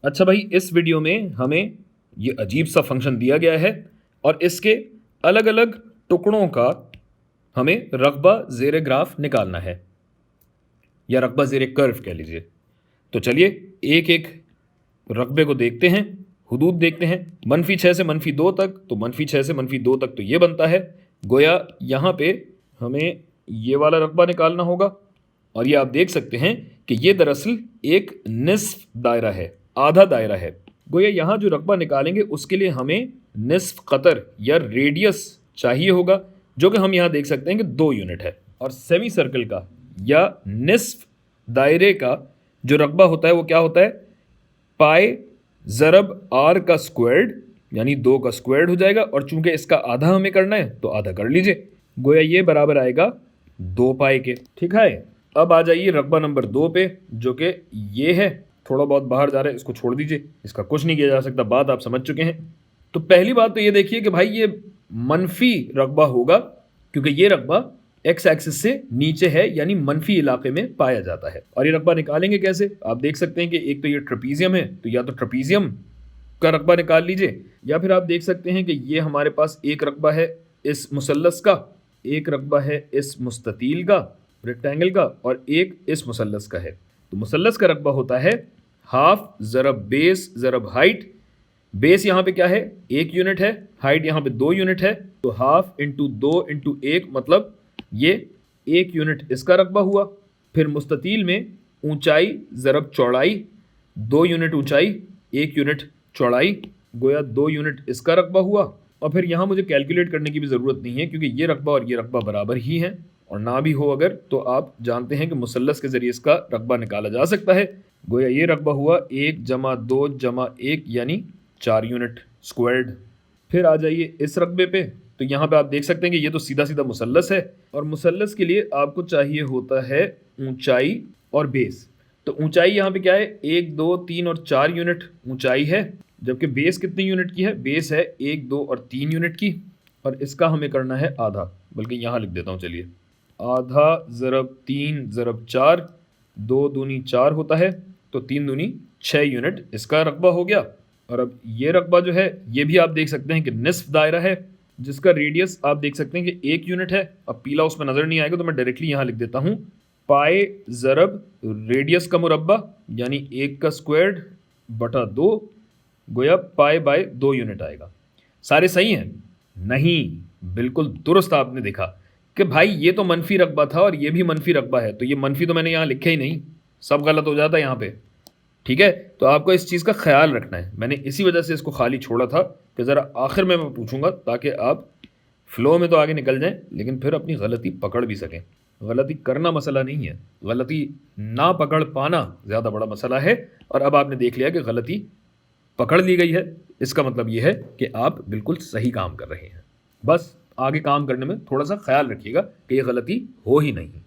अच्छा भाई, इस वीडियो में हमें ये अजीब सा फंक्शन दिया गया है और इसके अलग अलग टुकड़ों का हमें रकबा ज़ेरे ग्राफ निकालना है, या रकबा ज़ेरे कर्व कह लीजिए। तो चलिए एक एक रकबे को देखते हैं, हुदूद देखते हैं। -6 से -2 तक, तो -6 से -2 तक तो ये बनता है। गोया यहाँ पे हमें ये वाला रकबा निकालना होगा, और ये आप देख सकते हैं कि ये दरअसल एक निस्फ दायरा है, आधा दायरा है। गोया यहाँ जो रकबा निकालेंगे उसके लिए हमें निस्फ कतर या रेडियस चाहिए होगा, जो कि हम यहाँ देख सकते हैं कि 2 यूनिट है। और सेमी सर्कल का या निस्फ दायरे का जो रकबा होता है वो क्या होता है? पाई ज़रब आर का स्क्वायर्ड, यानी 2 का स्क्वायर्ड हो जाएगा, और चूंकि इसका आधा हमें करना है तो आधा कर लीजिए। गोया ये बराबर आएगा 2 पाई के। ठीक है, अब आ जाइए रकबा नंबर 2 पे, जो कि ये है। थोड़ा बहुत बाहर जा रहा है, इसको छोड़ दीजिए, इसका कुछ नहीं किया जा सकता, बात आप समझ चुके हैं। तो पहली बात तो ये देखिए कि भाई ये मनफी रकबा होगा, क्योंकि ये रकबा एक्स एक्सिस से नीचे है, यानी मनफी इलाके में पाया जाता है। और ये रकबा निकालेंगे कैसे? आप देख सकते हैं कि एक तो ये ट्रेपीजियम है, तो या तो ट्रेपीजियम का रकबा निकाल लीजिए, या फिर आप देख सकते हैं कि ये हमारे पास एक रकबा है इस मुसल्लस का, एक रकबा है इस मुस्ततील का, रेक्टेंगल का, और एक इस मुसल्लस का है। तो मुसल्लस का रकबा होता है हाफ ज़रब बेस ज़रब हाइट। बेस यहाँ पे क्या है? 1 यूनिट है, हाइट यहाँ पे 2 यूनिट है, तो हाफ इंटू 2 इंटू 1 मतलब ये 1 यूनिट इसका रकबा हुआ। फिर मुस्ततील में ऊंचाई ज़रब चौड़ाई, 2 यूनिट ऊंचाई 1 यूनिट चौड़ाई, गोया 2 यूनिट इसका रकबा हुआ। और फिर यहाँ मुझे कैलकुलेट करने की भी ज़रूरत नहीं है, क्योंकि ये रकबा और ये रकबा बराबर ही हैं, और ना भी हो अगर तो आप जानते हैं कि मुसल्लस के ज़रिए इसका रकबा निकाला जा सकता है। गोया ये रकबा हुआ 1 + 2 + 1 यानी 4 यूनिट स्क्वायर्ड। फिर आ जाइए इस रकबे पे, तो यहाँ पे आप देख सकते हैं कि ये तो सीधा सीधा मुसल्लस है, और मुसल्लस के लिए आपको चाहिए होता है ऊंचाई और बेस। तो ऊंचाई यहाँ पे क्या है? 1, 2, 3 और 4 यूनिट ऊंचाई है, जबकि बेस कितनी यूनिट की है? बेस है 1, 2 और 3 यूनिट की, और इसका हमें करना है आधा। बल्कि यहाँ लिख देता हूँ, चलिए, आधा ज़रब 3 ज़रब 4, 2 दूनी 4 होता है, तो 3 दूनी 6 यूनिट इसका रकबा हो गया। और अब ये रकबा जो है ये भी आप देख सकते हैं कि निस्फ दायरा है, जिसका रेडियस आप देख सकते हैं कि 1 यूनिट है। अब पीला उसमें नज़र नहीं आएगा, तो मैं डायरेक्टली यहाँ लिख देता हूँ पाई ज़रब रेडियस का मुरब्बा, यानी 1 का स्क्वायर्ड बटा 2, गोया पाई बाय 2 यूनिट आएगा। सारे सही हैं? नहीं, बिल्कुल दुरुस्त आपने देखा कि भाई ये तो मनफी रकबा था और ये भी मनफी रकबा है, तो ये मनफी तो मैंने यहाँ लिखा ही नहीं, सब गलत हो जाता है यहाँ पे। ठीक है, तो आपको इस चीज़ का ख्याल रखना है। मैंने इसी वजह से इसको खाली छोड़ा था कि ज़रा आखिर में मैं पूछूंगा, ताकि आप फ्लो में तो आगे निकल जाएं, लेकिन फिर अपनी गलती पकड़ भी सकें। गलती करना मसला नहीं है, गलती ना पकड़ पाना ज़्यादा बड़ा मसला है। और अब आपने देख लिया कि गलती पकड़ ली गई है, इसका मतलब ये है कि आप बिल्कुल सही काम कर रहे हैं। बस आगे काम करने में थोड़ा सा ख्याल रखिएगा कि ये गलती हो ही नहीं।